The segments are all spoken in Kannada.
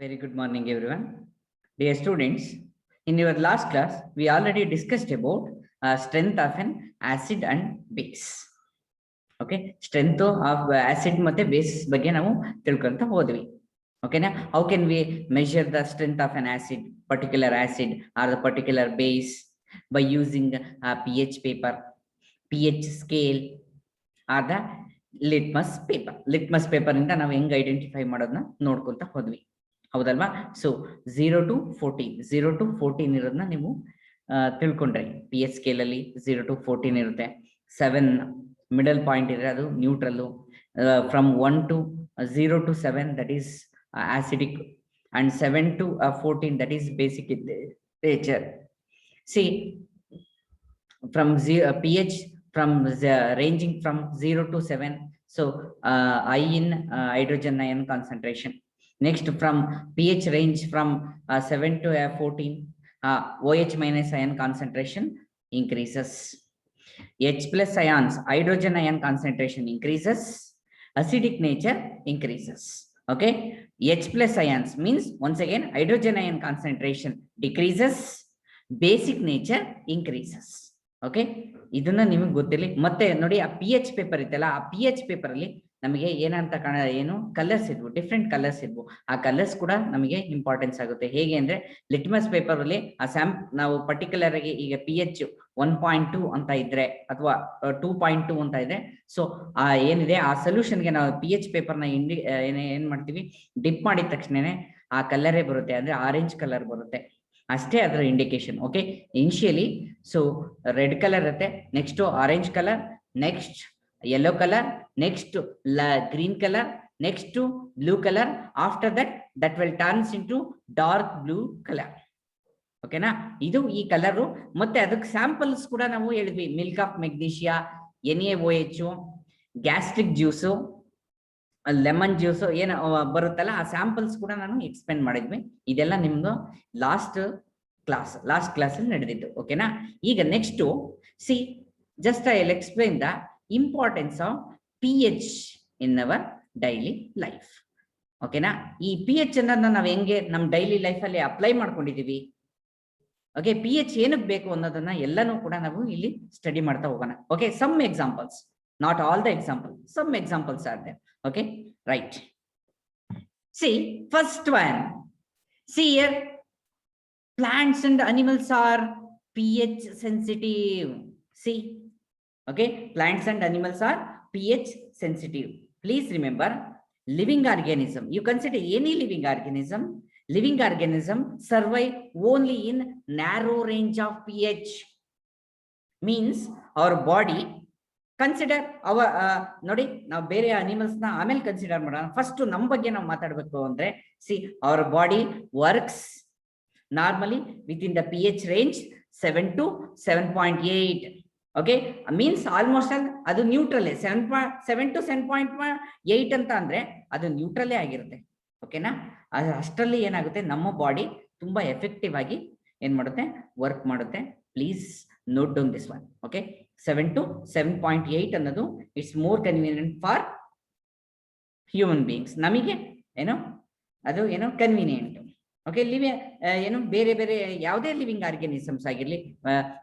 Very good morning, everyone. Dear students, in your last class, we already discussed about strength of an acid and base. Okay, strength of acid ಮತ್ತೆ base ಬಗ್ಗೆ ನಾವು ತಿಳ್ಕೊಂತ ಹೋದ್ವಿ. Okay, na? How can we measure the strength of an acid, particular acid or the particular base by using pH paper, pH scale or the litmus paper. Litmus paper ಇಂದ ನಾವು ಹೆಂಗ್ ಐಡೆಂಟಿಫೈ ಮಾಡೋದನ್ನ ನೋಡ್ಕೊಂತ ಹೋದ್ವಿ. ಹೌದಲ್ವಾ? ಸೊ 0 to 14 ಇರೋದನ್ನ ನೀವು ತಿಳ್ಕೊಂಡ್ರಿ. ಪಿ ಎಚ್ ಸ್ಕೇಲ್ ಅಲ್ಲಿ 0 to 14 ಇರುತ್ತೆ. 7 ಮಿಡಲ್ ಪಾಯಿಂಟ್ ಇದ್ರೆ ಅದು neutral. From 1 to 0 to 7 that is acidic, and 7 to 14 that is basic in nature. See, from pH from ranging from 0 to 7, so I in hydrogen ion concentration. Next, from pH range from 7 to 14, OH minus ion concentration increases. H plus ions, hydrogen ion concentration increases. Acidic nature increases. Okay, H plus ions means once again hydrogen ion concentration decreases, basic nature increases. Okay, ಇದನ್ನ ನಿಮಗೆ ಗೊತ್ತಿರಲಿ. ಮತ್ತೆ ನೋಡಿ, ಆ ಪಿ ಎಚ್ ಪೇಪರ್ ಇತ್ತಲ್ಲ, ಆ ಪಿ ಎಚ್ ಪೇಪರ್ ಅಲ್ಲಿ ನಮಗೆ ಏನಂತ ಏನು ಕಲರ್ಸ್ ಇದ್ವು, ಡಿಫ್ರೆಂಟ್ ಕಲರ್ಸ್ ಇದ್ವು. ಆ ಕಲರ್ಸ್ ಕೂಡ ನಮಗೆ ಇಂಪಾರ್ಟೆನ್ಸ್ ಆಗುತ್ತೆ. ಹೇಗೆ ಅಂದ್ರೆ, ಲಿಟ್ಮಸ್ ಪೇಪರ್ ಅಲ್ಲಿ ಆ ನಾವು ಪರ್ಟಿಕ್ಯುಲರ್ ಆಗಿ ಈಗ ಪಿ ಎಚ್ 1.2 ಅಂತ ಇದ್ರೆ ಅಥವಾ 2.2 ಅಂತ ಇದ್ರೆ, ಸೊ ಆ ಏನಿದೆ ಆ ಸೊಲ್ಯೂಷನ್ಗೆ ನಾವು ಪಿ ಎಚ್ ಪೇಪರ್ನ ಏನ್ ಮಾಡ್ತೀವಿ, ಡಿಪ್ ಮಾಡಿದ ತಕ್ಷಣನೇ ಆ ಕಲರೇ ಬರುತ್ತೆ, ಅಂದ್ರೆ ಆರೆಂಜ್ ಕಲರ್ ಬರುತ್ತೆ. ಅಷ್ಟೇ ಅದರ indication. Okay, initially so red colour ಇರುತ್ತೆ, next orange colour, next yellow color, next green color, next blue color. After that will turns into dark blue color. Okay na, idu ee color. ಮತ್ತೆ ಅದಕ್ಕೆ ಸ್ಯಾಂಪಲ್ಸ್ ಕೂಡ ನಾವು ಹೇಳಿದ್ವಿ. Milk of magnesia, NaOH, gastric juice, lemon juice ಏನು ಬರುತ್ತಲ್ಲ, ಆ ಸ್ಯಾಂಪಲ್ಸ್ ಕೂಡ ನಾನು ಎಕ್ಸ್ಪ್ಲೇನ್ ಮಾಡಿದ್ವಿ. ಇದೆಲ್ಲ ನಿಮ್ದು ಲಾಸ್ಟ್ ಕ್ಲಾಸ್ ಅಲ್ಲಿ ನಡೆದಿತ್ತು. ಓಕೆನಾ, ಈಗ next C, just I will explain the importance of pH in our daily life. ಓಕೆನಾ, ಈ ಪಿ ಎಚ್ ಅನ್ನೋದನ್ನ ನಾವು ಹೆಂಗೆ ನಮ್ಮ ಡೈಲಿ ಲೈಫ್ ಅಲ್ಲಿ ಅಪ್ಲೈ ಮಾಡ್ಕೊಂಡಿದೀವಿ. ಓಕೆ, ಪಿ ಎಚ್ ಏನಕ್ಕೆ ಬೇಕು ಅನ್ನೋದನ್ನ ಎಲ್ಲನೂ ಕೂಡ ನಾವು ಇಲ್ಲಿ ಸ್ಟಡಿ ಮಾಡ್ತಾ ಹೋಗೋಣ. Okay, some examples, not all the example, some examples are there. Okay, right. See, first one, see here, plants and animals are pH sensitive. See, okay, plants and animals are pH sensitive. Please remember, living organism, you consider any living organism survive only in narrow range of pH. Means our body, consider our ನೋಡಿ, ನಾವು ಬೇರೆ ಅನಿಮಲ್ಸ್ ನ ಆಮೇಲೆ ಕನ್ಸಿಡರ್ ಮಾಡೋಣ. ಫಸ್ಟ್ ನಮ್ಮ ಬಗ್ಗೆ ನಾವು ಮಾತಾಡಬೇಕು ಅಂದ್ರೆ, C, our body works normally within the pH range 7 to 7.8. Okay, means almost ಅದು ನ್ಯೂಟ್ರಲ್ಲೇ. 7 to 7.8 ಅಂತ ಅಂದ್ರೆ ಅದು ನ್ಯೂಟ್ರಲ್ಲೇ ಆಗಿರುತ್ತೆ. ಓಕೆನಾ, ಅಷ್ಟರಲ್ಲಿ ಏನಾಗುತ್ತೆ, ನಮ್ಮ ಬಾಡಿ ತುಂಬಾ ಎಫೆಕ್ಟಿವ್ ಆಗಿ ಏನ್ ಮಾಡುತ್ತೆ, ವರ್ಕ್ ಮಾಡುತ್ತೆ. Please note down this one. Okay, 7 to 7.8 ಅನ್ನೋದು it's more convenient for human beings. ನಮಗೆ ಏನೋ ಅದು ಏನೋ ಕನ್ವೀನಿಯಂಟ್. ಓಕೆ, ಏನು ಬೇರೆ ಬೇರೆ ಯಾವುದೇ ಲಿವಿಂಗ್ ಆರ್ಗನಿಸಮ್ಸ್ ಆಗಿರ್ಲಿ,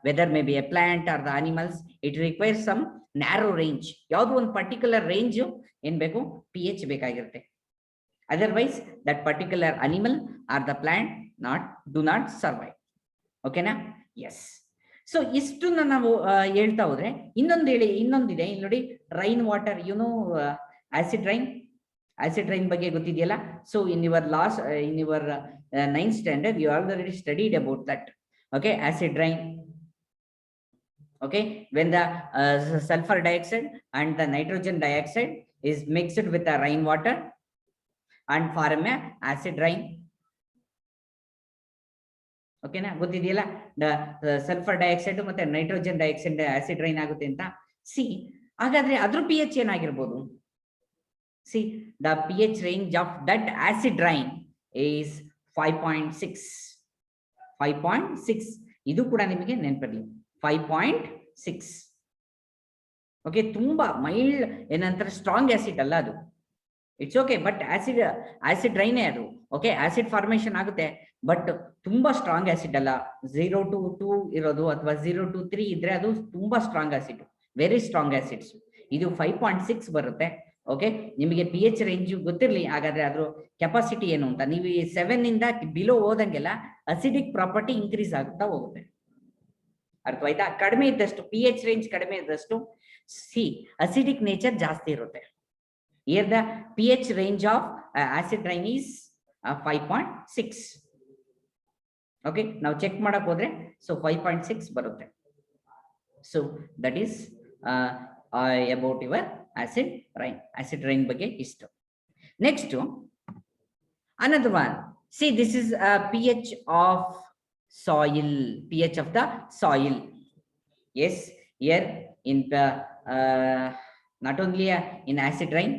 whether may be a plant or the animals, it requires some narrow range. ಯಾವ್ದು ಒಂದು ಪರ್ಟಿಕ್ಯುಲರ್ ರೇಂಜ್ ಏನ್ ಬೇಕು, ಪಿ ಎಚ್ ಬೇಕಾಗಿರುತ್ತೆ. Otherwise that particular animal or the plant do not survive. ಓಕೆನಾ, ಎಸ್. ಸೊ ಇಷ್ಟನ್ನ ನಾವು ಹೇಳ್ತಾ ಹೋದ್ರೆ, ಇನ್ನೊಂದಿದೆ ಇಲ್ಲಿ ನೋಡಿ, rain water, you know acid rain ಬಗ್ಗೆ ಗೊತ್ತಿದೆಯಲ್ಲ. So in your ninth standard you already studied about that. Okay, acid rain. Okay, when the sulfur dioxide and the nitrogen dioxide is mixed with the rainwater and form a acid rain. Okay na, ಗೊತ್ತಿದೆಯಲ್ಲ, the sulfur dioxide ಮತ್ತೆ nitrogen dioxide acid rain ಆಗುತ್ತೆ ಅಂತ. ಸಿ, ಹಾಗಾದ್ರೆ ಅದ್ರ ಪಿ ಎಚ್ ಏನಾಗಿರ್ಬೋದು? See, the pH range of that acid rain is 5.6. ಇದು ಕೂಡ ನಿಮಗೆ ನೆನಪಿರಲಿ, 5.6. ಓಕೆ, ತುಂಬಾ ಮೈಲ್ಡ್, ಏನಂತಾರೆ, ಸ್ಟ್ರಾಂಗ್ ಆಸಿಡ್ ಅಲ್ಲ ಅದು. ಇಟ್ಸ್ ಓಕೆ, ಬಟ್ ಆಸಿಡ್ ರೈನೇ ಅದು. ಓಕೆ, ಆಸಿಡ್ ಫಾರ್ಮೇಶನ್ ಆಗುತ್ತೆ, ಬಟ್ ತುಂಬಾ ಸ್ಟ್ರಾಂಗ್ ಆಸಿಡ್ ಅಲ್ಲ. 0 to 2 ಇರೋದು ಅಥವಾ 0 to 3 ಇದ್ರೆ ಅದು ತುಂಬಾ strong acid, very strong acids. ಇದು 5.6 ಬರುತ್ತೆ. ಓಕೆ, ನಿಮಗೆ ಪಿ ಎಚ್ ರೇಂಜ್ ಗೊತ್ತಿರಲಿ ಹಾಗಾದ್ರೆ ಅದ್ರ ಕೆಪಾಸಿಟಿ ಏನು ಅಂತ. ನೀವು 7 ಇಂದ ಬಿಲೋ ಹೋದಂಗೆಲ್ಲ ಅಸಿಡಿಕ್ ಪ್ರಾಪರ್ಟಿ ಇನ್ಕ್ರೀಸ್ ಆಗುತ್ತಾ ಹೋಗುತ್ತೆ. ಅರ್ಥವಾಯ್ತಾ? ಕಡಿಮೆ ಇದ್ದಷ್ಟು ಪಿ ಎಚ್ ರೇಂಜ್ ಕಡಿಮೆ ಇದ್ದಷ್ಟು ಅಸಿಡಿಕ್ ನೇಚರ್ ಜಾಸ್ತಿ ಇರುತ್ತೆ. Here the pH range of acid rain is 5.6. Okay, now check ಮಾಡಕ್ ಹೋದ್ರೆ so 5.6 ಬರುತ್ತೆ. So that is about your acid rain. Acid rain ಬಗ್ಗೆ ಇಷ್ಟು. Next, another one. See, this is a pH of soil. pH of the soil. Yes, here in the not only in acid rain,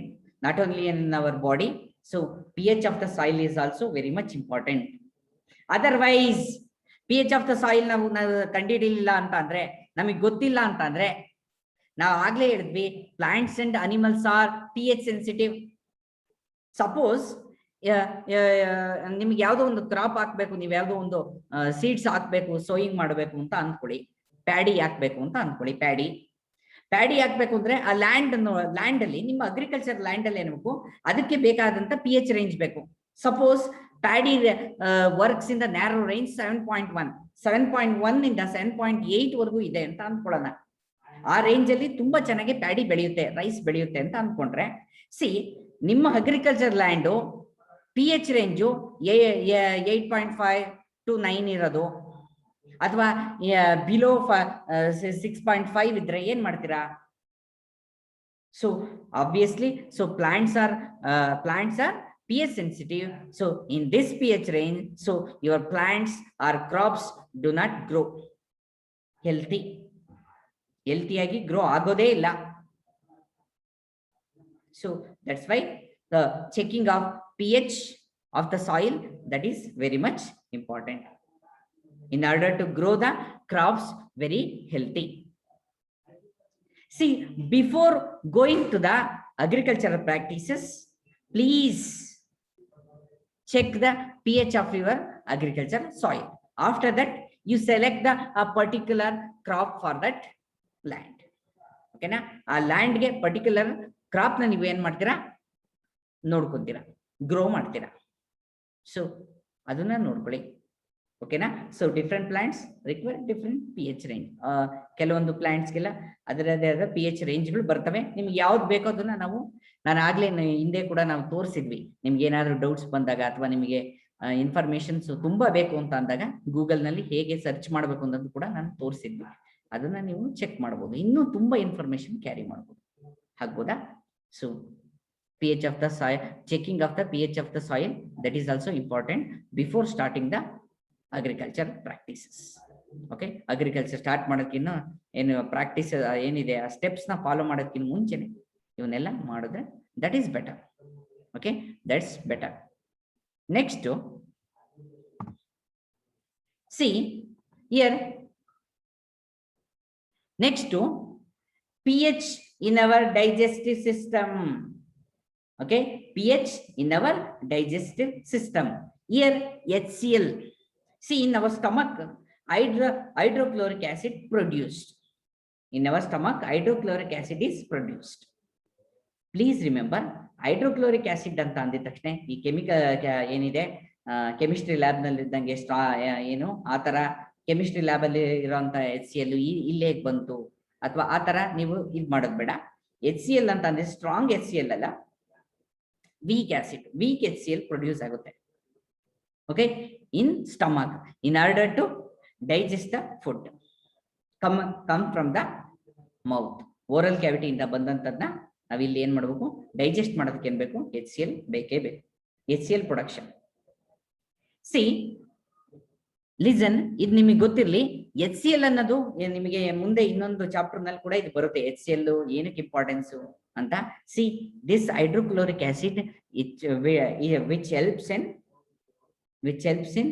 not only in our body, so pH of the soil is also very much important. Otherwise pH of the soil ನಾವು ಕಂಡುಹಿಡಿಯಲಿಲ್ಲ ಅಂತ ಅಂದ್ರೆ, ನಮಗೆ ಗೊತ್ತಿಲ್ಲ ಅಂತ ಅಂದ್ರೆ, ನಾವು ಆಗ್ಲೇ ಹೇಳಿದ್ವಿ plants and animals are pH sensitive. Suppose ನಿಮ್ಗೆ ಯಾವ್ದೋ ಒಂದು ಕ್ರಾಪ್ ಹಾಕ್ಬೇಕು, ನೀವು ಯಾವ್ದೋ ಒಂದು ಸೀಡ್ಸ್ ಹಾಕ್ಬೇಕು, ಸೋಯಿಂಗ್ ಮಾಡಬೇಕು ಅಂತ ಅನ್ಕೊಳ್ಳಿ, ಪ್ಯಾಡಿ ಹಾಕ್ಬೇಕು ಅಂತ ಅನ್ಕೊಳ್ಳಿ. ಪ್ಯಾಡಿ ಹಾಕ್ಬೇಕು ಅಂದ್ರೆ ಆ ಲ್ಯಾಂಡ್ ಅಲ್ಲಿ, ನಿಮ್ಮ ಅಗ್ರಿಕಲ್ಚರ್ ಲ್ಯಾಂಡ್ ಅಲ್ಲಿ ಏನ್ಬೇಕು, ಅದಕ್ಕೆ ಬೇಕಾದಂತ ಪಿ ಎಚ್ ರೇಂಜ್ ಬೇಕು. Suppose paddy works in the narrow range 7.1 ಇಂದ 7.8 ವರೆಗೂ ಇದೆ ಅಂತ ಅನ್ಕೊಳ್ಳೋಣ. ಆ ರೇಂಜ್ ಅಲ್ಲಿ ತುಂಬಾ ಚೆನ್ನಾಗಿ ಪ್ಯಾಡಿ ಬೆಳೆಯುತ್ತೆ, ರೈಸ್ ಬೆಳೆಯುತ್ತೆ ಅಂತ ಅನ್ಕೊಂಡ್ರೆ, ನಿಮ್ಮ agriculture land P H range 8.5 to 9 ಇರೋದು, ಅಥವಾ ಬಿಲೋ 6.5 ಇದ್ರೆ ಏನ್ ಮಾಡ್ತೀರಾ? So obviously, so plants are pH sensitive. So in this pH range, so your plants or crops do not grow healthy grow agode illa. So that's why the checking of pH of the soil, that is very much important in order to grow the crops very healthy. See, before going to the agricultural practices, please check the pH of your agricultural soil. After that, you select the a particular crop for that land. Okay na? A land ge particular crop na ನೀವು ಏನು ಮಾಡ್ತೀರಾ, ನೋಡ್ಕೊಂತೀರಾ, ಗ್ರೋ ಮಾಡ್ತೀರಾ. ಸೊ ಅದನ್ನ ನೋಡ್ಕೊಳ್ಳಿ. ಓಕೆನಾ? So different plants require different P H range. ಕೆಲವೊಂದು ಪ್ಲಾಂಟ್ಸ್ಗೆಲ್ಲ ಅದರದೇ ಆದ ಪಿ ಎಚ್ ರೇಂಜ್ಗಳು ಬರ್ತವೆ. ನಿಮ್ಗೆ ಯಾವ್ದು ಬೇಕೋ ಅದನ್ನ ನಾನು ಆಗ್ಲೇ ಹಿಂದೆ ಕೂಡ ನಾವು ತೋರಿಸಿದ್ವಿ. ನಿಮ್ಗೆ ಏನಾದ್ರು ಡೌಟ್ಸ್ ಬಂದಾಗ ಅಥವಾ ನಿಮಗೆ ಇನ್ಫಾರ್ಮೇಶನ್ಸ್ ತುಂಬಾ ಬೇಕು ಅಂತ ಅಂದಾಗ ಗೂಗಲ್ ನಲ್ಲಿ ಹೇಗೆ ಸರ್ಚ್ ಮಾಡಬೇಕು ಅನ್ನೋದು ಕೂಡ ನಾನು ತೋರಿಸಿದ್ವಿ. ಅದನ್ನ ನೀವು ಚೆಕ್ ಮಾಡಬಹುದು, ಇನ್ನೂ ತುಂಬಾ ಇನ್ಫಾರ್ಮೇಶನ್ ಕ್ಯಾರಿ ಮಾಡಬಹುದು. ಆಗ್ಬೋದಾ? So pH of the soil, checking of the pH of the soil, that is also important before starting the agriculture practices. Okay, agriculture start ಮಾಡೋದಕ್ಕಿಂತ ಏನು ಪ್ರಾಕ್ಟೀಸ್ ಏನಿದೆ ಆ ಸ್ಟೆಪ್ಸ್ ನ ಫಾಲೋ ಮಾಡೋದಕ್ಕಿಂತ ಮುಂಚೆನೆ ಇವನ್ನೆಲ್ಲ ಮಾಡಿದ್ರೆ that is better. Okay, that's better. Next, see here, next to pH in our digestive system. Okay, pH in our digestive system. Here HCl. See, in our stomach, hydrochloric acid produced. In our stomach, hydrochloric acid is produced. Please remember, hydrochloric acid anta ಅಂದಿದ ತಕ್ಷಣ ಈ ಕೆಮಿಕಲ್ ಏನಿದೆ ಕೆಮಿಸ್ಟ್ರಿ ಲ್ಯಾಬ್ ನಲ್ಲಿ ಇದ್ದಂಗೆ ಏನು ಆ ತರ ಕೆಮಿಸ್ಟ್ರಿ ಲ್ಯಾಬ್ ಅಲ್ಲಿ ಇರುವಂತ HCl ಇಲ್ಲೇ ಬಂತು ಅಥವಾ ಆ ತರ ನೀವು ಇದು ಮಾಡೋದು ಬೇಡ. HCl ಅಂತ ಅಂದ್ರೆ ಸ್ಟ್ರಾಂಗ್ HCl ಅಲ್ಲ, weak acid, weak HCl produce ಆಗುತ್ತೆ. Okay, in stomach, in order to digest the food, come from the mouth, oral cavity ಇಂದ ಬಂದಂತದನ್ನ ನಾವಿಲ್ಲಿ ಏನ್ ಮಾಡಬೇಕು, ಡೈಜೆಸ್ಟ್ ಮಾಡೋದಕ್ಕೆ ಏನ್ ಬೇಕು, HCl ಬೇಕೇ ಬೇಕು. HCl production. ಸಿ ಲಿಸನ್, ಇದು ನಿಮಗೆ ಗೊತ್ತಿರಲಿ, HCl ಅನ್ನೋದು ನಿಮಗೆ ಮುಂದೆ ಇನ್ನೊಂದು ಚಾಪ್ಟರ್ ನಲ್ಲಿ ಕೂಡ ಇದು ಬರುತ್ತೆ. HCl ಏನಕ್ಕೆ ಇಂಪಾರ್ಟೆನ್ಸ್ ಅಂತ. See this hydrochloric acid which helps in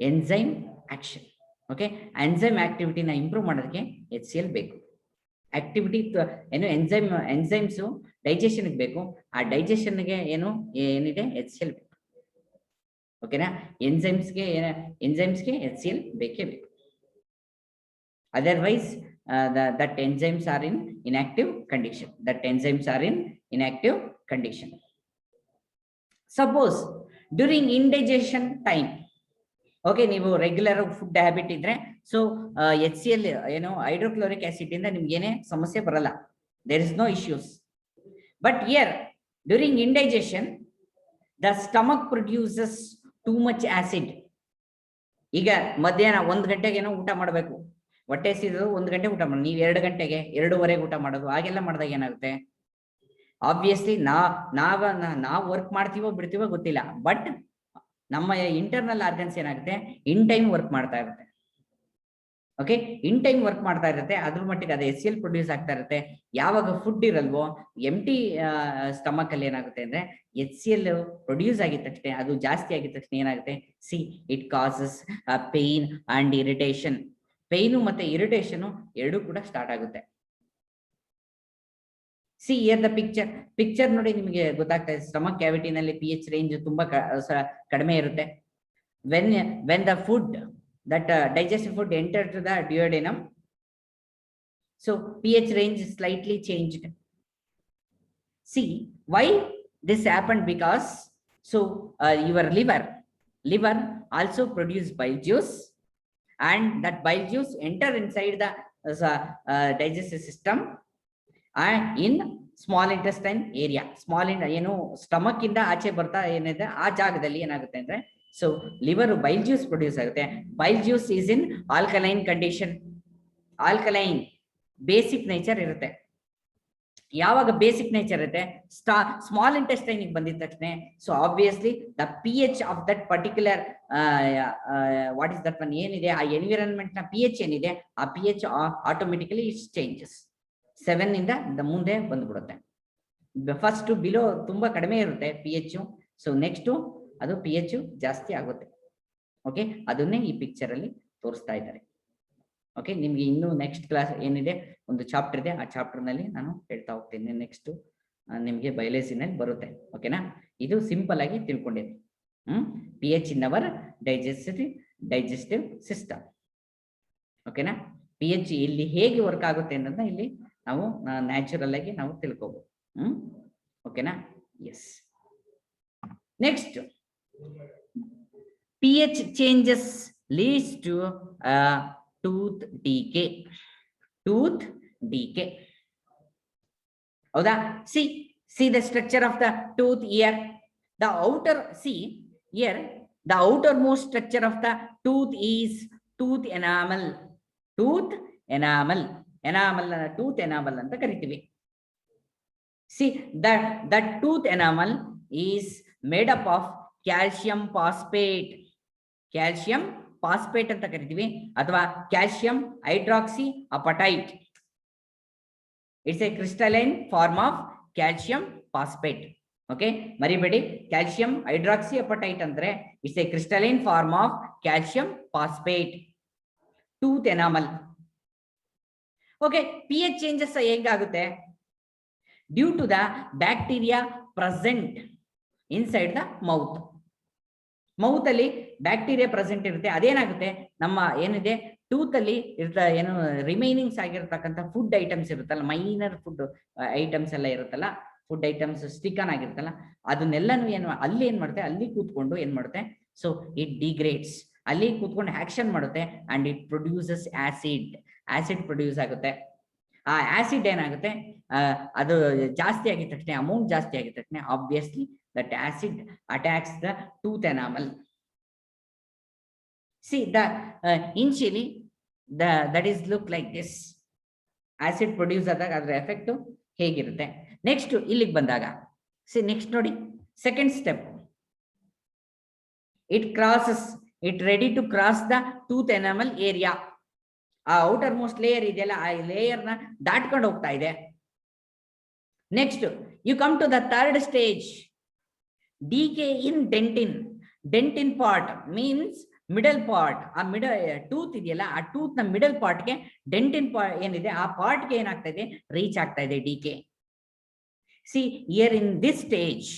enzyme action. Okay, enzyme activity ನ ಇಂಪ್ರೂವ್ ಮಾಡೋದಕ್ಕೆ HCl ಬೇಕು. ಆಕ್ಟಿವಿಟಿ ಏನು enzymes ಡೈಜೆಷನ್ ಬೇಕು. ಆ ಡೈಜೆಷನ್ಗೆ ಏನಿದೆ HCl ಬೇಕು. ಓಕೆನಾ, ಎಂಜೈಮ್ಸ್ಗೆ HCl ಬೇಕೇ ಬೇಕು. Otherwise, that enzymes are in inactive condition. Suppose during indigestion time, okay, ನೀವು ರೆಗ್ಯುಲರ್ ಫುಡ್ ಹ್ಯಾಬಿಟ್ ಇದ್ರೆ, ಸೊ HCl ಹೈಡ್ರೋಕ್ಲೋರಿಕ್ ಆಸಿಡ್ ಇಂದ ನಿಮ್ಗೆ ಏನೇ ಸಮಸ್ಯೆ ಬರಲ್ಲ, there is no issues. But here during indigestion the stomach produces too much acid. ಈಗ ಮಧ್ಯಾಹ್ನ 1 ಗಂಟೆಗೆ ಊಟ ಮಾಡಬೇಕು, ಹೊಟ್ಟೆ ಹಸಿದು 1 ಗಂಟೆ ಊಟ ಮಾಡಿ, ನೀವು 2 ಗಂಟೆಗೆ 2:15 ಊಟ ಮಾಡೋದು, ಹಾಗೆಲ್ಲ ಮಾಡಿದಾಗ ಏನಾಗುತ್ತೆ, ಆಬ್ವಿಯಸ್ಲಿ ನಾವು ವರ್ಕ್ ಮಾಡ್ತೀವೋ ಬಿಡ್ತೀವೋ ಗೊತ್ತಿಲ್ಲ, ಬಟ್ ನಮ್ಮ ಇಂಟರ್ನಲ್ ಆರ್ಗನ್ಸ್ ಏನಾಗುತ್ತೆ, ಇನ್ ಟೈಮ್ ವರ್ಕ್ ಮಾಡ್ತಾ ಇರುತ್ತೆ. ಓಕೆ, ಇನ್ ಟೈಮ್ ವರ್ಕ್ ಮಾಡ್ತಾ ಇರುತ್ತೆ, ಅದ್ರ ಮಟ್ಟಿಗೆ ಅದು HCl ಪ್ರೊಡ್ಯೂಸ್ ಆಗ್ತಾ ಇರುತ್ತೆ. ಯಾವಾಗ ಫುಡ್ ಇರಲ್ವೋ, ಎಂಟಿ ಸ್ಟಮಕ್ ಅಲ್ಲಿ ಏನಾಗುತ್ತೆ ಅಂದ್ರೆ HCl ಪ್ರೊಡ್ಯೂಸ್ ಆಗಿದ ತಕ್ಷಣ, ಅದು ಜಾಸ್ತಿ ಆಗಿದ ತಕ್ಷಣ ಏನಾಗುತ್ತೆ, it causes pain and irritation. Pain ಮತ್ತೆ ಇರಿಟೇಷನ್ ಎರಡೂ ಕೂಡ ಸ್ಟಾರ್ಟ್ ಆಗುತ್ತೆ. ಹಿಯರ್ ದ ಪಿಕ್ಚರ್ ನೋಡಿ, ನಿಮಗೆ ಗೊತ್ತಾಗ್ತಾ ಇದೆ, ಸ್ಟಮಕ್ ಕ್ಯಾವಿಟಿನಲ್ಲಿ pH ರೇಂಜ್ ತುಂಬಾ ಕಡಿಮೆ ಇರುತ್ತೆ. when the food, that digestive food entered to the duodenum, so pH range is slightly changed. See why this happened, because your liver also produce bile juice, and that bile juice enter inside the digestive system in small intestine area. Stomach ಇಂದ ಆಚೆ ಬರ್ತಾ ಏನಿದೆ ಆ ಜಾಗದಲ್ಲಿ ಏನಾಗುತ್ತೆ ಅಂದ್ರೆ, so liver bile juice produce ಆಗುತ್ತೆ. Bile juice is in alkaline condition, alkaline basic nature ಇರುತ್ತೆ. ಯಾವಾಗ ಬೇಸಿಕ್ ನೇಚರ್ ಇರುತ್ತೆ, ಸ್ಮಾಲ್ ಇಂಟೆಸ್ಟೈನ್ ಬಂದಿದ ತಕ್ಷಣ, so obviously the pH of that particular what is that one ಏನಿದೆ, ಆ ಎನ್ವಿರಾನ್ಮೆಂಟ್ ನ pH ಏನಿದೆ, ಆ pH ಆಟೋಮೆಟಿಕಲಿ ಇಟ್ಸ್ ಚೇಂಜಸ್. 7 ಇಂದ ಮುಂದೆ ಬಂದ್ಬಿಡುತ್ತೆ. ಫಸ್ಟ್ ಬಿಲೋ ತುಂಬಾ ಕಡಿಮೆ ಇರುತ್ತೆ pH, ಸೊ ನೆಕ್ಸ್ಟ್ ಅದು pH ಜಾಸ್ತಿ ಆಗುತ್ತೆ. ಓಕೆ, ಅದನ್ನೇ ಈ ಪಿಕ್ಚರ್ ಅಲ್ಲಿ ತೋರಿಸ್ತಾ ಇದ್ದಾರೆ. ಓಕೆ, ನಿಮ್ಗೆ ಇನ್ನು ನೆಕ್ಸ್ಟ್ ಕ್ಲಾಸ್ ಏನಿದೆ, ಒಂದು ಚಾಪ್ಟರ್ ಇದೆ, ಆ ಚಾಪ್ಟರ್ ನಲ್ಲಿ ನಾನು ಹೇಳ್ತಾ ಹೋಗ್ತೀನಿ. ನೆಕ್ಸ್ಟ್ ನಿಮ್ಗೆ ಬಯಾಲಜಿನಲ್ಲಿ ಬರುತ್ತೆ. ಓಕೆನಾ, ಇದು ಸಿಂಪಲ್ ಆಗಿ ತಿಳ್ಕೊಂಡಿರಿ. pH in our digestive system. ಓಕೆನಾ, pH ಇಲ್ಲಿ ಹೇಗೆ ವರ್ಕ್ ಆಗುತ್ತೆ ಅನ್ನೋದನ್ನ ಇಲ್ಲಿ ನಾವು ನ್ಯಾಚುರಲ್ ಆಗಿ ನಾವು ತಿಳ್ಕೋಬಹುದು. ಓಕೆನಾ, yes. Next, pH changes leads to tooth decay. ಹೌದಾ? see the structure of the tooth here. The outermost structure of the tooth is tooth enamel. Tooth enamel ಅಂತ ಕರಿತೀವಿ. See that tooth enamel is made up of calcium phosphate ಅಂತ ಕರಿತೀವಿ, ಅಥವಾ calcium hydroxy apatite. It's a crystalline form of calcium phosphate. Okay, ಮರಿಬೇಡಿ, ಕ್ಯಾಲ್ಸಿಯಂ ಹೈಡ್ರಾಕ್ಸಿ ಅಪಟೈಟ್ ಅಂದ್ರೆ it's a crystalline form of calcium phosphate, tooth enamel. Okay, pH changes ಹೇಗಾಗುತ್ತೆ? Due to the bacteria present inside the mouth ಅಲ್ಲಿ ಬ್ಯಾಕ್ಟೀರಿಯಾ ಪ್ರೆಸೆಂಟ್ ಇರುತ್ತೆ. ಅದೇನಾಗುತ್ತೆ, ನಮ್ಮ ಏನಿದೆ ಟೂತ್ ಅಲ್ಲಿ ರಿಮೈನಿಂಗ್ಸ್ ಆಗಿರ್ತಕ್ಕಂಥ ಫುಡ್ ಐಟಮ್ಸ್ ಇರುತ್ತಲ್ಲ, ಮೈನರ್ ಫುಡ್ ಐಟಮ್ಸ್ ಎಲ್ಲ ಇರುತ್ತಲ್ಲ, ಫುಡ್ ಐಟಮ್ಸ್ ಸ್ಟಿಕ್ ಆನ್ ಆಗಿರುತ್ತಲ್ಲ, ಅದನ್ನೆಲ್ಲನು ಅಲ್ಲಿ ಏನ್ ಮಾಡುತ್ತೆ, ಅಲ್ಲಿ ಕೂತ್ಕೊಂಡು ಏನ್ ಮಾಡುತ್ತೆ, ಸೊ ಇಟ್ ಡಿಗ್ರೇಡ್ಸ್, ಅಲ್ಲಿ ಕೂತ್ಕೊಂಡು ಆಕ್ಷನ್ ಮಾಡುತ್ತೆ, and it produces acid produce ಆಗುತ್ತೆ. ಆ ಆಸಿಡ್ ಏನಾಗುತ್ತೆ, ಅದು ಜಾಸ್ತಿ ಆಗಿದ ತಕ್ಷಣ, ಅಮೌಂಟ್ ಜಾಸ್ತಿ ಆಗಿದ ತಕ್ಷಣ, obviously that acid attacks the tooth enamel. See initially that is look like this. Acid produce ಆದಾಗ ಅದರ ಎಫೆಕ್ಟ್ ಹೇಗಿರುತ್ತೆ. ನೆಕ್ಸ್ಟ್ ಇಲ್ಲಿಗೆ ಬಂದಾಗ, ನೆಕ್ಸ್ಟ್ ನೋಡಿ, second step, it ready to cross the tooth enamel area. ಆ ಔಟರ್ ಮೋಸ್ಟ್ ಲೇಯರ್ ಇದೆಯಲ್ಲ, ಆ ಲೇಯರ್ ನ ದಾಟ್ಕೊಂಡು ಹೋಗ್ತಾ ಇದೆ. Next you come to the third stage, decay in dentin part means middle part. ಆ ಟೂತ್ ಇದೆಯಲ್ಲ, ಆ ಟೂತ್ ನ ಮಿಡಲ್ ಪಾರ್ಟ್ ಗೆ ಡೆಂಟಿನ್ ಏನಿದೆ, ಆ ಪಾರ್ಟ್ ಗೆ ಏನಾಗ್ತಾ ಇದೆ, ರೀಚ್ ಆಗ್ತಾ ಇದೆ decay. See here in this stage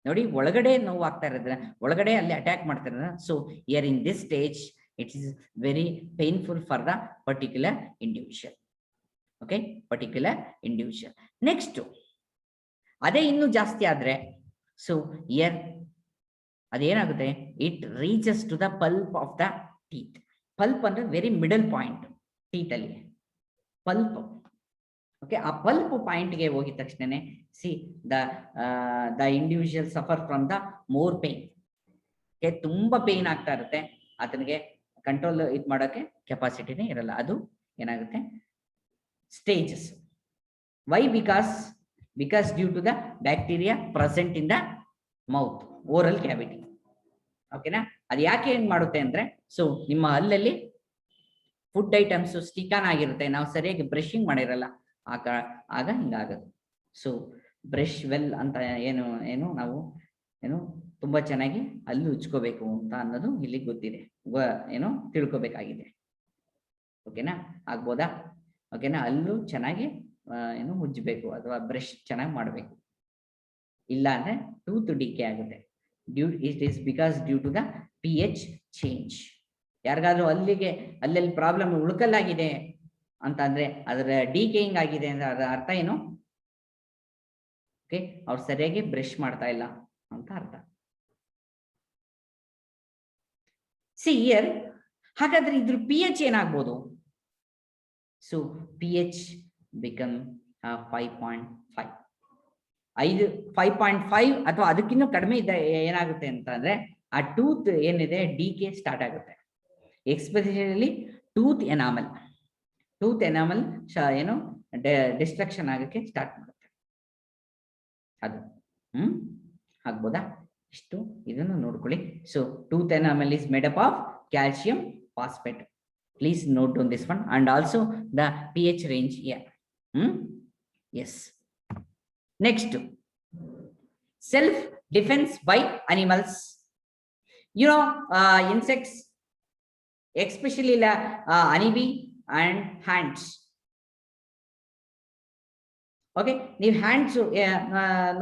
ನೋಡಿ, ಒಳಗಡೆ ನೋವು ಆಗ್ತಾ ಇರೋದ್ರ, ಒಳಗಡೆ ಅಲ್ಲಿ ಅಟ್ಯಾಕ್ ಮಾಡ್ತಾ ಇರೋದ್ರ. So here in this stage it is very painful for the particular individual. Okay, particular individual. Next ಅದೇ ಇನ್ನೂ ಜಾಸ್ತಿ ಆದ್ರೆ, ಸೊ ಹಿಯರ್ ಅದೇನಾಗುತ್ತೆ, it reaches to the pulp of the teeth. Pulp ಅಂದ್ರೆ ವೆರಿ ಮಿಡಲ್ ಪಾಯಿಂಟ್ ಟೀತ್ ಅಲ್ಲಿ ಪಲ್ಪ್. ಓಕೆ, ಆ ಪಲ್ಪ್ ಪಾಯಿಂಟ್ಗೆ ಹೋಗಿದ ತಕ್ಷಣನೇ see the individual suffer from the more pain. Okay, ತುಂಬಾ ಪೇನ್ ಆಗ್ತಾ ಇರುತ್ತೆ, ಆತನಿಗೆ ಕಂಟ್ರೋಲ್ ಇದು ಮಾಡೋಕ್ಕೆ ಕೆಪಾಸಿಟಿನೇ ಇರಲ್ಲ. ಅದು ಏನಾಗುತ್ತೆ, stages. Why? Because due to the bacteria present in the mouth, oral cavity. ಓಕೆನಾ? ಅದು ಯಾಕೆ ಏನ್ ಮಾಡುತ್ತೆ ಅಂದ್ರೆ, ಸೊ ನಿಮ್ಮ ಹಲ್ಲಲ್ಲಿ ಫುಡ್ ಐಟಮ್ಸ್ ಸ್ಟಿಕ್ ಆನ್ ಆಗಿರುತ್ತೆ, ನಾವು ಸರಿಯಾಗಿ ಬ್ರಷಿಂಗ್ ಮಾಡಿರಲ್ಲ, ಆಗ ಹಿಂಗಾಗದು. ಸೊ ಬ್ರಷ್ ವೆಲ್ ಅಂತ ಏನು ನಾವು ತುಂಬಾ ಚೆನ್ನಾಗಿ ಹಲ್ಲು ಉಜ್ಕೋಬೇಕು ಅಂತ ಅನ್ನೋದು ಇಲ್ಲಿ ಗೊತ್ತಿದೆ, ತಿಳ್ಕೊಬೇಕಾಗಿದೆ. ಓಕೆನಾ? ಆಗ್ಬೋದಾ? ಓಕೆನಾ? ಹಲ್ಲು ಚೆನ್ನಾಗಿ ಉಜ್ಜಬೇಕು ಅಥವಾ ಬ್ರಷ್ ಚೆನ್ನಾಗಿ ಮಾಡಬೇಕು. ಇಲ್ಲ ಅಂದ್ರೆ ಟೂತ್ ಡಿಕೆ ಆಗುತ್ತೆ. It is because due to the pH change. ಯಾರಿಗಾದ್ರೂ ಅಲ್ಲಲ್ಲಿ ಪ್ರಾಬ್ಲಮ್ ಉಳ್ಕಲ್ಲಾಗಿದೆ ಅಂತ ಅಂದ್ರೆ, ಅದರ ಡಿಕೇಯಿಂಗ್ ಆಗಿದೆ ಅಂದ್ರೆ ಅದರ ಅರ್ಥ ಏನು? ಓಕೆ, ಅವ್ರು ಸರಿಯಾಗಿ ಬ್ರಷ್ ಮಾಡ್ತಾ ಇಲ್ಲ ಅಂತ ಅರ್ಥ. ಸಿ ಹಿಯರ್, ಹಾಗಾದ್ರೆ ಇದ್ರ pH ಏನಾಗ್ಬೋದು? So pH become 5.5. 5.5 ಅಥವಾ ಅದಕ್ಕಿಂತ ಕಡಿಮೆ ಇದ್ದ ಏನಾಗುತ್ತೆ ಅಂತ ಅಂದ್ರೆ, ಆ ಟೂತ್ ಏನಿದೆ ಡಿಕೆ ಸ್ಟಾರ್ಟ್ ಆಗುತ್ತೆ. ಎಕ್ಸ್ಪೆಷಲಿ ಟೂತ್ ಎನಾಮಲ್ ಡಿಸ್ಟ್ರಕ್ಷನ್ ಆಗಕ್ಕೆ ಸ್ಟಾರ್ಟ್ ಮಾಡುತ್ತೆ. ಅದು ಆಗ್ಬೋದಾ? ಇಷ್ಟು ಇದನ್ನು ನೋಡ್ಕೊಳ್ಳಿ. So tooth enamel is made up of calcium phosphate. Please note down this one, and also the pH range here. Yes. Next, self defense by animals. Insects, especially honeybee and ants. Okay, ನೀವು ಹ್ಯಾಂಡ್ಸ್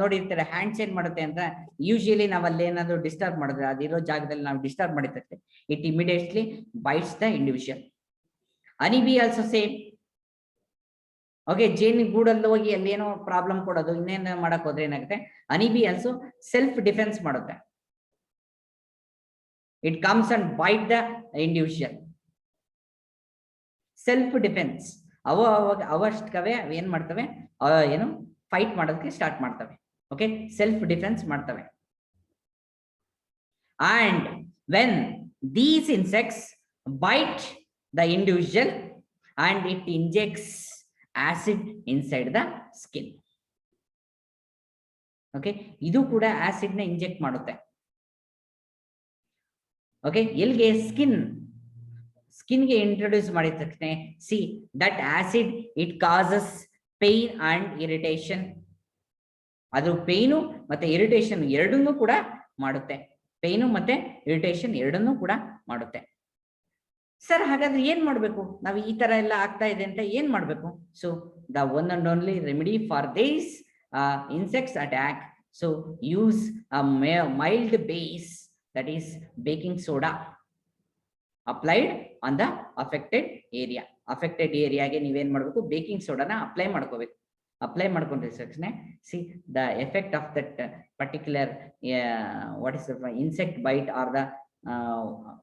ನೋಡಿರ್ತೀರ. ಹ್ಯಾಂಡ್ಸ್ ಏನ್ ಮಾಡುತ್ತೆ ಅಂತ, ಯೂಶಲಿ ನಾವಲ್ಲಿ ಏನಾದ್ರು ಡಿಸ್ಟರ್ಬ್ ಮಾಡಿದ್ರೆ, ಅದಿರೋ ಜಾಗದಲ್ಲಿ ನಾವು ಡಿಸ್ಟರ್ಬ್ ಮಾಡಿದ್ರೆ it immediately bites the individual. Honeybee also same. Okay, ಜೇನು ಗೂಡಲ್ಲಿ ಹೋಗಿ ಅಲ್ಲಿ ಏನೋ ಪ್ರಾಬ್ಲಮ್ ಕೊಡೋದು, ಇನ್ನೇನು ಮಾಡಕ್ ಹೋದ್ರೆ ಏನಾಗುತ್ತೆ, ಹನಿಬಿ ಆಲ್ಸೋ ಸೆಲ್ಫ್ ಡಿಫೆನ್ಸ್ ಮಾಡುತ್ತೆ. It comes and bite the individual. Self defense. ಅವಷ್ಟಕ್ಕವೇ ಏನ್ ಮಾಡ್ತವೆ, ಫೈಟ್ ಮಾಡೋದಕ್ಕೆ ಸ್ಟಾರ್ಟ್ ಮಾಡ್ತವೆ. ಓಕೆ, ಸೆಲ್ಫ್ ಡಿಫೆನ್ಸ್ ಮಾಡ್ತವೆ. And when these insects bite the individual and it injects acid inside the skin. Okay, ಇದು ಕೂಡ ಆಸಿಡ್ ನ ಇಂಜೆಕ್ಟ್ ಮಾಡುತ್ತೆ. ಓಕೆ, ಎಲ್ಲಿಗೆ? ಸ್ಕಿನ್ ಗೆ ಇಂಟ್ರೊಡ್ಯೂಸ್ ಮಾಡಿದ ತಕ್ಷಣ, see that acid it causes pain and irritation. ಅದು ಪೇನು ಮತ್ತೆ ಇರಿಟೇಷನ್ ಎರಡನ್ನೂ ಕೂಡ ಮಾಡುತ್ತೆ. ಪೇನು ಮತ್ತೆ ಇರಿಟೇಷನ್ ಎರಡನ್ನೂ ಕೂಡ ಮಾಡುತ್ತೆ. ಸರ್, ಹಾಗಾದ್ರೆ ಏನ್ ಮಾಡ್ಬೇಕು ನಾವು? ಈ ತರ ಎಲ್ಲ ಆಗ್ತಾ ಇದೆ ಅಂತ ಏನ್ ಮಾಡ್ಬೇಕು? So the one and only remedy for this insects attack, so use a mild base, that is baking soda, applied on the affected area. Affected ಏರಿಯಾಗೆ ನೀವೇನ್ ಮಾಡ್ಬೇಕು? ಬೇಕಿಂಗ್ ಸೋಡಾನ ಅಪ್ಲೈ ಮಾಡ್ಕೋಬೇಕು. ಅಪ್ಲೈ ಮಾಡ್ಕೊಂಡ್ರೆ ತಕ್ಷಣ, see the effect of that particular what is insect bite or the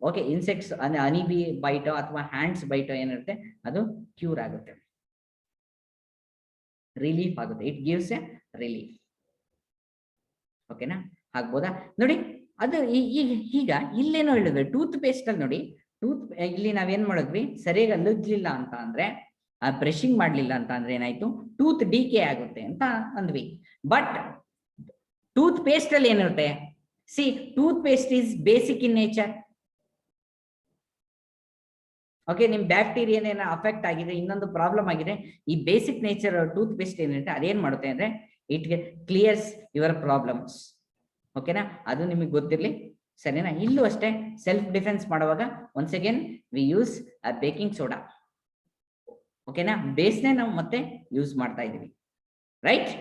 okay, insects honeybee ಬೈಟೋ ಅಥವಾ ಹ್ಯಾಂಡ್ಸ್ ಬೈಟೋ ಏನಿರುತ್ತೆ ಅದು ಕ್ಯೂರ್ ಆಗುತ್ತೆ, ರಿಲೀಫ್ ಆಗುತ್ತೆ. It gives a relief. ಓಕೆನಾ? ಆಗ್ಬೋದಾ? ನೋಡಿ, ಅದು ಈಗ ಇಲ್ಲೇನೋ ಹೇಳಿದ್ರೆ ಟೂತ್ ಪೇಸ್ಟ್ ಅಲ್ಲಿ ನೋಡಿ, ಇಲ್ಲಿ ನಾವೇನ್ ಮಾಡಿದ್ವಿ, ಸರಿಯಾಗಿ ಅಲ್ಲುಜ್ಲಿಲ್ಲ ಅಂತ ಅಂದ್ರೆ, ಬ್ರಷಿಂಗ್ ಮಾಡ್ಲಿಲ್ಲ ಅಂತ ಅಂದ್ರೆ ಏನಾಯ್ತು, ಟೂತ್ ಡಿಕೆ ಆಗುತ್ತೆ ಅಂತ ಅಂದ್ವಿ. ಬಟ್ ಟೂತ್ ಪೇಸ್ಟ್ ಅಲ್ಲಿ ಏನಿರುತ್ತೆ, C tooth paste is basic in nature. Okay, ನಿಮ್ ಬ್ಯಾಕ್ಟೀರಿಯಾ ಅಫೆಕ್ಟ್ ಆಗಿದೆ, ಇನ್ನೊಂದು ಪ್ರಾಬ್ಲಮ್ ಆಗಿದೆ, ಈ ಬೇಸಿಕ್ ನೇಚರ್ ಟೂತ್ ಪೇಸ್ಟ್ ಏನಿರುತ್ತೆ ಅದೇನ್ ಮಾಡುತ್ತೆ ಅಂದ್ರೆ ಇಟ್ ಕ್ಲಿಯರ್ಸ್ ಯುವರ್ ಪ್ರಾಬ್ಲಮ್ಸ್. ಓಕೆನಾ? ಅದು ನಿಮಗೆ ಗೊತ್ತಿರ್ಲಿ, ಸರಿನಾ? ಇಲ್ಲೂ ಅಷ್ಟೇ ಸೆಲ್ಫ್ ಡಿಫೆನ್ಸ್ ಮಾಡುವಾಗ once again we use baking soda. ಓಕೆನಾ? ಬೇಸ್ನೇ ನಾವು ಮತ್ತೆ ಯೂಸ್ ಮಾಡ್ತಾ ಇದೀವಿ, right?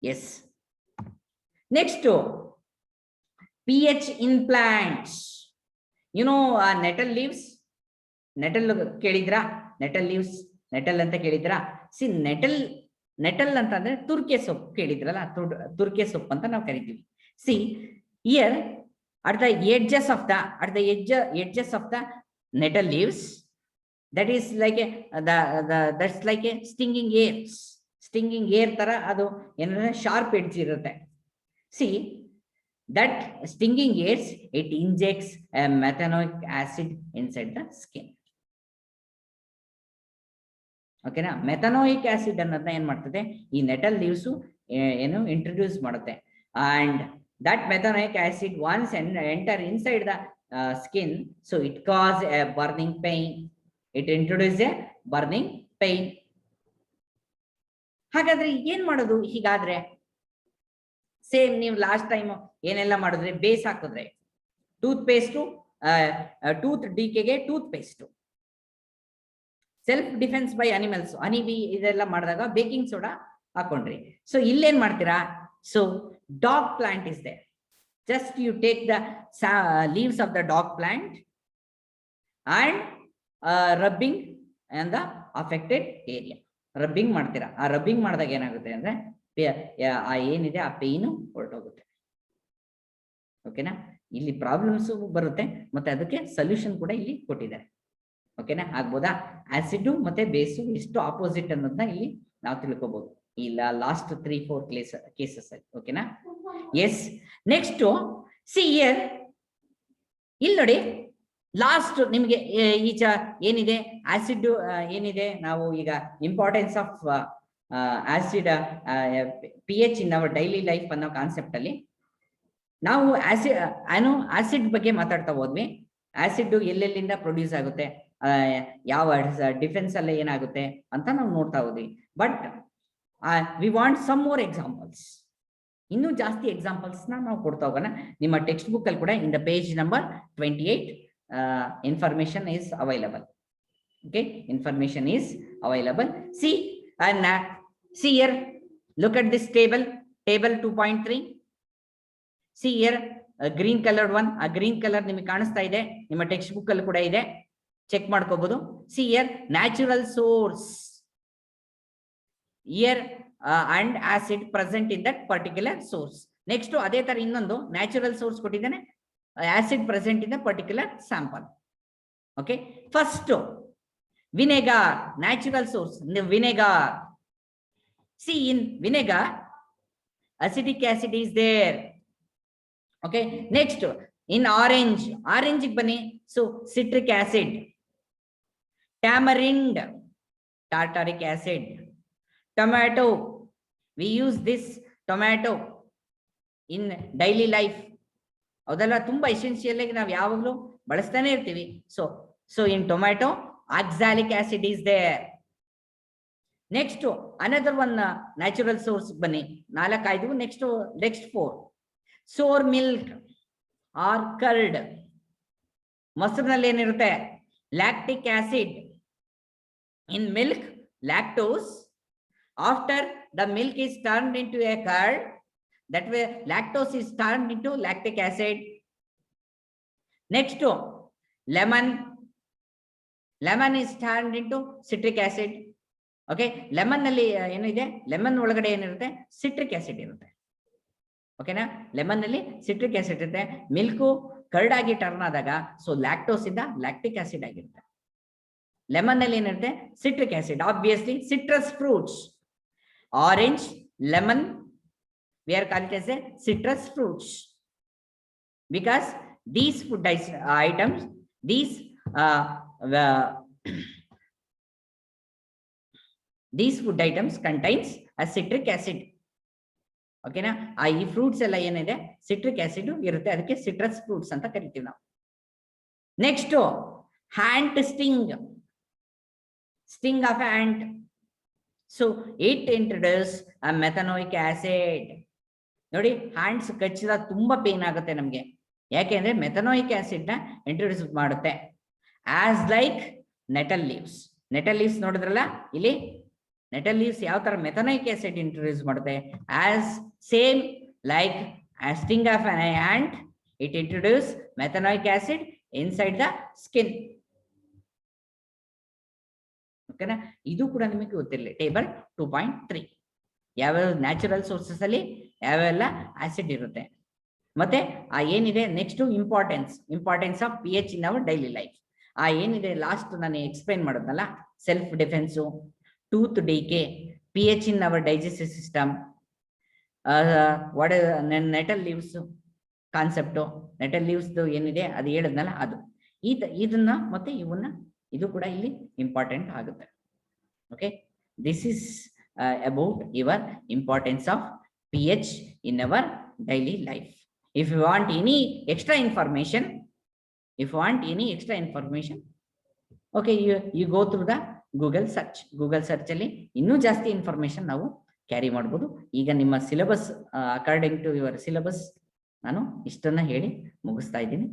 Yes. Next, pH in plants. You know, nettle leaves. Nettle ಕೇಳಿದ್ರಾ? Nettle leaves, nettle ಅಂತ ಕೇಳಿದ್ರಾ? ಸಿ ನೆಟಲ್ ಅಂತಂದ್ರೆ ತುರ್ಕೆ ಸೊಪ್ಪು ಕೇಳಿದ್ರಲ್ಲ, ತುರ್ಕೆ ಸೊಪ್ಪು ಅಂತ ನಾವು ಕರಿತೀವಿ. See here at the edges of the nettle leaves, that is like that's like a stinging air ತರ ಅದು ಏನಂದ್ರೆ ಶಾರ್ಪ್ ಎಡ್ಜ್ ಇರುತ್ತೆ. See that stinging hairs, it injects a methanoic acid inside the skin. ಓಕೆನಾ? ಮೆಥನೋಯಿಕ್ ಆಸಿಡ್ ಅನ್ನೋದನ್ನ ಏನ್ ಮಾಡ್ತದೆ, ಈ ನೆಟಲ್ ಲೀವ್ಸ್ ಏನು ಇಂಟ್ರೊಡ್ಯೂಸ್ ಮಾಡುತ್ತೆ. And that methanoic acid once enter inside the skin, so it cause a burning pain. It introduce a burning pain. ಹಾಗಾದ್ರೆ ಏನ್ ಮಾಡೋದು ಹೀಗಾದ್ರೆ? ಸೇಮ್ ನೀವು ಲಾಸ್ಟ್ ಟೈಮ್ ಏನೆಲ್ಲ ಮಾಡಿದ್ರೆ, ಬೇಸ್ ಹಾಕಿದ್ರೆ, ಟೂತ್ ಪೇಸ್ಟು, ಟೂತ್ ಡಿಕೆಗೆ tooth paste, self defense by animals, honeybee ಇದೆಲ್ಲ ಮಾಡಿದಾಗ ಬೇಕಿಂಗ್ ಸೋಡಾ ಹಾಕೊಂಡ್ರಿ. ಸೊ ಇಲ್ಲೇನ್ ಮಾಡ್ತೀರಾ? So dock plant is there. Just you take the leaves of the dog plant and rubbing on the affected area. Rubbing ಮಾಡ್ತೀರಾ. ಆ ರಬ್ಬಿಂಗ್ ಮಾಡಿದಾಗ ಏನಾಗುತ್ತೆ ಅಂದ್ರೆ ಆ ಏನಿದೆ ಆ ಪೇಯ್ನು ಹೊರಟೋಗುತ್ತೆ. ಓಕೆನಾ? ಇಲ್ಲಿ ಪ್ರಾಬ್ಲಮ್ಸ್ ಬರುತ್ತೆ, ಮತ್ತೆ ಅದಕ್ಕೆ ಸೊಲ್ಯೂಷನ್ ಕೂಡ ಇಲ್ಲಿ ಕೊಟ್ಟಿದ್ದಾರೆ. ಓಕೆನಾ? ಆಗ್ಬೋದಾ? ಆಸಿಡ್ ಮತ್ತೆ ಬೇಸು ಎಷ್ಟು ಆಪೋಸಿಟ್ ಅನ್ನೋದನ್ನ ಇಲ್ಲಿ ನಾವು ತಿಳ್ಕೊಬಹುದು ಇಲ್ಲ ಲಾಸ್ಟ್ 3-4 ಕೇಸಸ್ ಅಲ್ಲಿ. ಓಕೆನಾ? ಎಸ್. ನೆಕ್ಸ್ಟ್ ಸಿ ಹಿಯರ್, ಇಲ್ಲಿ ನೋಡಿ, ಲಾಸ್ಟ್ ನಿಮ್ಗೆ ಈಚ ಏನಿದೆ ಆಸಿಡ್ ಏನಿದೆ, ನಾವು ಈಗ importance of acid pH in our daily life ಅನ್ನೋ ಕಾನ್ಸೆಪ್ಟ್ ಅಲ್ಲಿ ನಾವು ಆಸಿಡ್ ಬಗ್ಗೆ ಮಾತಾಡ್ತಾ ಹೋದ್ವಿ. ಆಸಿಡ್ ಎಲ್ಲೆಲ್ಲಿಂದ ಪ್ರೊಡ್ಯೂಸ್ ಆಗುತ್ತೆ, ಯಾವ ಡಿಫೆನ್ಸ್ ಅಲ್ಲೇ ಏನಾಗುತ್ತೆ ಅಂತ ನಾವು ನೋಡ್ತಾ ಹೋದ್ವಿ. But we want some more examples. ಇನ್ನೂ ಜಾಸ್ತಿ ಎಕ್ಸಾಂಪಲ್ಸ್ ನಾವು ಕೊಡ್ತಾ ಹೋಗೋಣ. ನಿಮ್ಮ ಟೆಕ್ಸ್ಟ್ ಬುಕ್ ಅಲ್ಲಿ ಕೂಡ in the page number 28 information is available. Okay, information is available. See and see here, look at this table 2.3. see here a green colored one, a green color ನಿಮಗೆ ಕಾಣಿಸ್ತಾ ಇದೆ, ನಿಮ್ಮ ಟೆಕ್ಸ್ಟ್ ಬುಕ್ ಅಲ್ಲಿ ಕೂಡ ಇದೆ, ಚೆಕ್ ಮಾಡ್ಕೋಬಹುದು. see here natural source here and acid present in that particular source. next ಅದೇ ತರ ಇನ್ನೊಂದು ನ್ಯಾಚುರಲ್ ಸೋರ್ಸ್ ಕೊಟ್ಟಿದ್ದಾನೆ, acid present in the particular sample. Okay, first vinegar, natural source, the vinegar. See in vinegar acidic acid is there. Okay, next in orange bani, so citric acid, tamarind tartaric acid, tomato, we use this tomato in daily life. ಅದೆಲ್ಲ ತುಂಬಾ ಎಸೆನ್ಷಿಯಲ್ ಆಗಿ ನಾವು ಯಾವಾಗಲೂ ಬಳಸ್ತಾನೆ ಇರ್ತೀವಿ. So in tomato oxalic acid is there. Next another one natural source ಬನ್ನಿ, 4-5. Next 4 sour milk or curd. ಮೊಸರಿನಲ್ಲಿ ಏನಿರುತ್ತೆ? Lactic acid. In milk lactose. After the milk is turned into a curd, that way lactose is turned into lactic acid. next lemon is turned into citric acid. okay, lemon ನಲ್ಲಿ ಏನಿದೆ, ಲೆಮನ್ ಒಳಗಡೆ ಏನಿರುತ್ತೆ? ಸಿಟ್ರಿಕ್ ಆಸಿಡ್ ಇರುತ್ತೆ. ಓಕೆನಾ? ಲೆಮನ್ ನಲ್ಲಿ ಸಿಟ್ರಿಕ್ ಆಸಿಡ್ ಇರುತ್ತೆ. ಮಿಲ್ಕ್ ಕರ್ಡ್ ಆಗಿ ಟರ್ನ್ ಆದಾಗ ಸೊ ಲ್ಯಾಕ್ಟೋಸ್ ಇಂದ ಲ್ಯಾಕ್ಟಿಕ್ ಆಸಿಡ್ ಆಗಿರುತ್ತೆ. ಲೆಮನ್ ನಲ್ಲಿ ಏನಿರುತ್ತೆ? Citric acid. Obviously citrus fruits, orange, lemon, we are called as a citrus fruits because these food items, these food items contains a citric acid. okay na? ಈ ಫ್ರೂಟ್ಸ್ ಎಲ್ಲ ಏನಿದೆ ಸಿಟ್ರಿಕ್ ಆಸಿಡ್ ಇರುತ್ತೆ, ಅದಕ್ಕೆ ಸಿಟ್ರಸ್ ಫ್ರೂಟ್ಸ್ ಅಂತ ಕರಿತೀವಿ ನಾವು. Next ant sting of ant, so it introduce a methanoic acid. ನೋಡಿ, ಹ್ಯಾಂಡ್ಸ್ ಕಚ್ಚಿದಾಗ ತುಂಬಾ ಪೇನ್ ಆಗುತ್ತೆ ನಮ್ಗೆ, ಯಾಕೆಂದ್ರೆ ಮೆಥನೋಯಿಕ್ ಆಸಿಡ್ ನ ಇಂಟ್ರೊಡ್ಯೂಸ್ ಮಾಡುತ್ತೆ. ಆಸ್ ಲೈಕ್ ನೆಟಲ್ ಲೀವ್ಸ್ ನೋಡಿದ್ರಲ್ಲ ಇಲ್ಲಿ, ನೆಟಲ್ ಲೀವ್ಸ್ ಯಾವ ತರ ಮೆಥನೈಕ್ ಆಸಿಡ್ ಇಂಟ್ರೊಡ್ಯೂಸ್ ಮಾಡುತ್ತೆ as same like sting of an ant, it introduce methanoic acid inside the skin. ಓಕೆನಾ, ಇದು ಕೂಡ ನಿಮಗೆ ಗೊತ್ತಿರಲಿ. ಟೇಬಲ್ 2.3 ಯಾವ್ಯಾವ ನ್ಯಾಚುರಲ್ ಸೋರ್ಸಸ್ ಅಲ್ಲಿ ಯಾವೆಲ್ಲ ಆಸಿಡ್ ಇರುತ್ತೆ. ಮತ್ತೆ ಆ ಏನಿದೆ next importance of P H in our daily life. ಆ ಏನಿದೆ ಲಾಸ್ಟ್ ನಾನು ಎಕ್ಸ್ಪ್ಲೈನ್ ಮಾಡೋದಲ್ಲ, self defence, tooth decay, P H in our digestive system, nettle leaves concept, nettle leaves ಏನಿದೆ ಅದು ಹೇಳಿದ್ನಲ್ಲ ಅದು, ಇದನ್ನ ಮತ್ತೆ ಇವನ್ನ ಇದು ಕೂಡ ಇಲ್ಲಿ ಇಂಪಾರ್ಟೆಂಟ್ ಆಗುತ್ತೆ. Okay, this is about your importance of P H in our daily life. If you want any extra information, okay, you go through the Google search ಅಲ್ಲಿ ಇನ್ನೂ ಜಾಸ್ತಿ ಇನ್ಫಾರ್ಮೇಶನ್ ನಾವು ಕ್ಯಾರಿ ಮಾಡ್ಬೋದು. ಈಗ ನಿಮ್ಮ syllabus according to your syllabus ನಾನು ಇಷ್ಟನ್ನ ಹೇಳಿ ಮುಗಿಸ್ತಾ ಇದ್ದೀನಿ.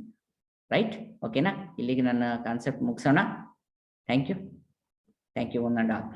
ರೈಟ್, ಓಕೆನಾ? ಇಲ್ಲಿಗೆ ನನ್ನ ಕಾನ್ಸೆಪ್ಟ್ ಮುಗಿಸೋಣ. Thank you one and all.